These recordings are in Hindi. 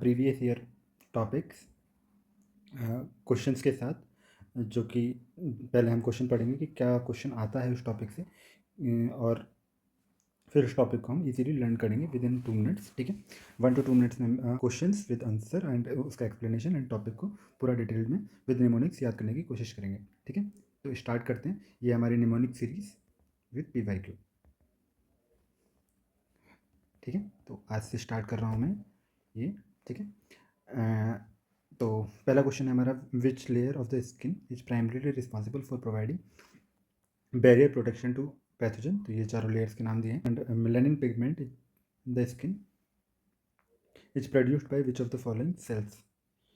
प्रीवियस ईयर टॉपिक्स क्वेश्चंस के साथ, जो कि पहले हम क्वेश्चन पढ़ेंगे कि क्या क्वेश्चन आता है उस टॉपिक से, और फिर उस टॉपिक को हम इजीली लर्न करेंगे विद इन 2 मिनट्स। ठीक है, 1 to 2 मिनट्स में क्वेश्चंस विद आंसर एंड उसका एक्सप्लेनेशन एंड टॉपिक को पूरा डिटेल में विद निमोनिक्स याद करने की कोशिश करेंगे। ठीक है, तो स्टार्ट करते हैं। ये हमारी निमोनिक सीरीज विद PYQ। ठीक है, तो आज से स्टार्ट कर रहा हूँ मैं ये। ठीक है, तो पहला क्वेश्चन है हमारा, which layer of the skin is primarily responsible for providing barrier protection to pathogen. तो ये चारों लेयर्स के नाम दिए हैं। And melanin pigment in the skin is produced by which of the following cells.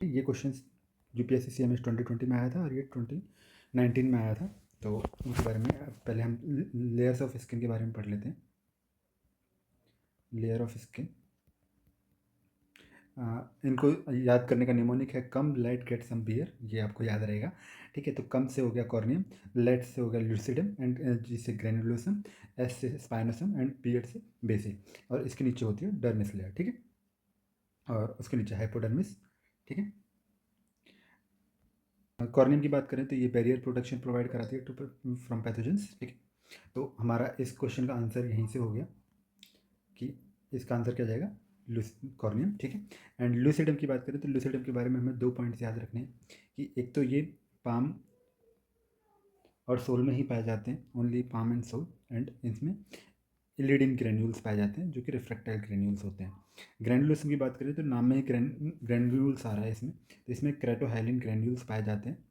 ये क्वेश्चन UPSC CMS 2020 में आया था और ये 2019 में आया था। तो उनके बारे में पहले हम लेयर्स ऑफ स्किन के बारे में पढ़ लेते हैं। लेयर ऑफ स्किन, इनको याद करने का निमोनिक है कम, लाइट, गेट सम बियर। ये आपको याद रहेगा। ठीक है, तो कम से हो गया कॉर्नियम, लाइट से हो गया लूसिडम, एंड जी से ग्रेनुलोसम, एस से स्पाइनोसम, एंड बियर से बेसिल। और इसके नीचे होती है डर्मिस लेयर। ठीक है, और उसके नीचे हाइपोडर्मिस। ठीक है, कॉर्नियम की बात करें तो ये बैरियर प्रोटेक्शन प्रोवाइड कराती है टू फ्रॉम पैथोजेंस। ठीक है, तो हमारा इस क्वेश्चन का आंसर यहीं से हो गया कि इसका आंसर क्या जाएगा, कॉर्नियम। ठीक है, एंड लूसिडम की बात करें तो लूसिडम के बारे में हमें 2 पॉइंट्स याद रखने हैं कि एक तो ये पाम और सोल में ही पाए जाते हैं, only palm and sole, and इसमें इलिडिन ग्रेन्यूल्स पाए जाते हैं जो कि रिफ्रैक्टाइल ग्रेन्यूल्स होते हैं। ग्रेनुलोसम की बात करें तो नाम में ही ग्रेन्यूल्स आ रहा है इसमें, तो इसमें क्रेटोहाइलिन ग्रेन्यूल्स पाए जाते हैं,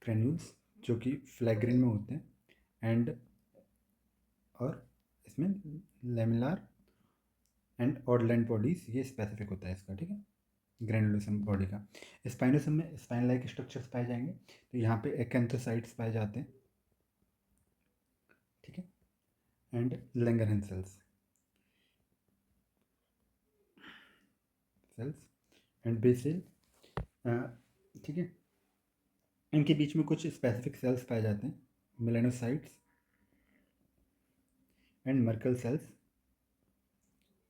ग्रेन्यूल्स जो कि फ्लैग्रिन में होते हैं। एंड और इसमें लेमिनार एंड ऑडलैंड बॉडीज, ये स्पेसिफिक होता है इसका। ठीक है, ग्रेनुलोसम बॉडी का। स्पाइनोसम में स्पाइन लाइक स्ट्रक्चर्स पाए जाएंगे, तो यहाँ पे एक्एंथोसाइट्स पाए जाते हैं। ठीक है, and Langerhans cells and basal. ठीक है, इनके बीच में कुछ स्पेसिफिक सेल्स पाए जाते हैं, melanocytes and Merkel cells.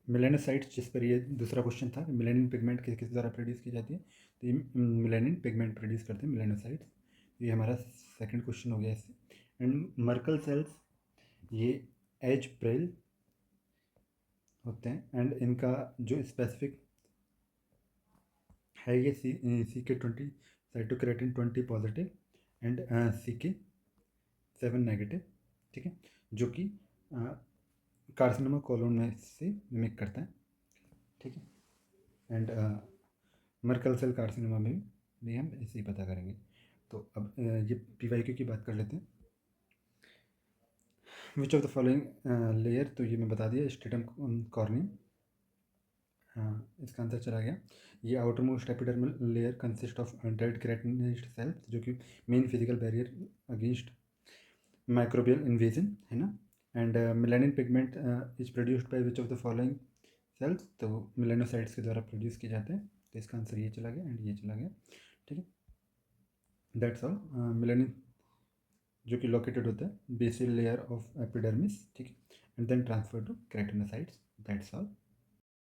Melanocytes, जिस पर ये दूसरा क्वेश्चन था, मेलानिन पिगमेंट किस द्वारा प्रोड्यूस की जाती है, तो ये मेलानिन पिगमेंट प्रोड्यूस करते हैं मेलानोसाइट्स। ये हमारा सेकंड क्वेश्चन हो गया इससे। एंड मर्कल सेल्स, ये एज ब्रेल होते हैं, एंड इनका जो स्पेसिफिक है ये CK20 साइटोक्रेटिन 20 positive and CK7 negative. ठीक है, जो कि कार्सिनोमा कोलोन में से मिमिक करता है। ठीक है, एंड मर्कल सेल कार्सिनोमा में भी हम ऐसे ही पता करेंगे। तो अब ये PYQ की बात कर लेते हैं। विच ऑफ द फॉलोइंग लेयर, तो ये मैं बता दिया, स्ट्रेटम कॉर्नियम। इसका आंसर चला गया। ये outermost epidermal layer consist of dead keratinised cells, जो कि main physical barrier against microbial invasion है ना। And melanin pigment is produced by which of the following cells, तो मेलानोसाइट्स के द्वारा प्रोड्यूस किए जाते हैं। तो इसका आंसर ये चला गया एंड ये चला गया। ठीक है, दैट्स ऑल। मेलानिन जो कि लोकेटेड होता है बेसिल लेयर ऑफ एपिडर्मिस। ठीक है, and then transfer to keratinocytes. That's all.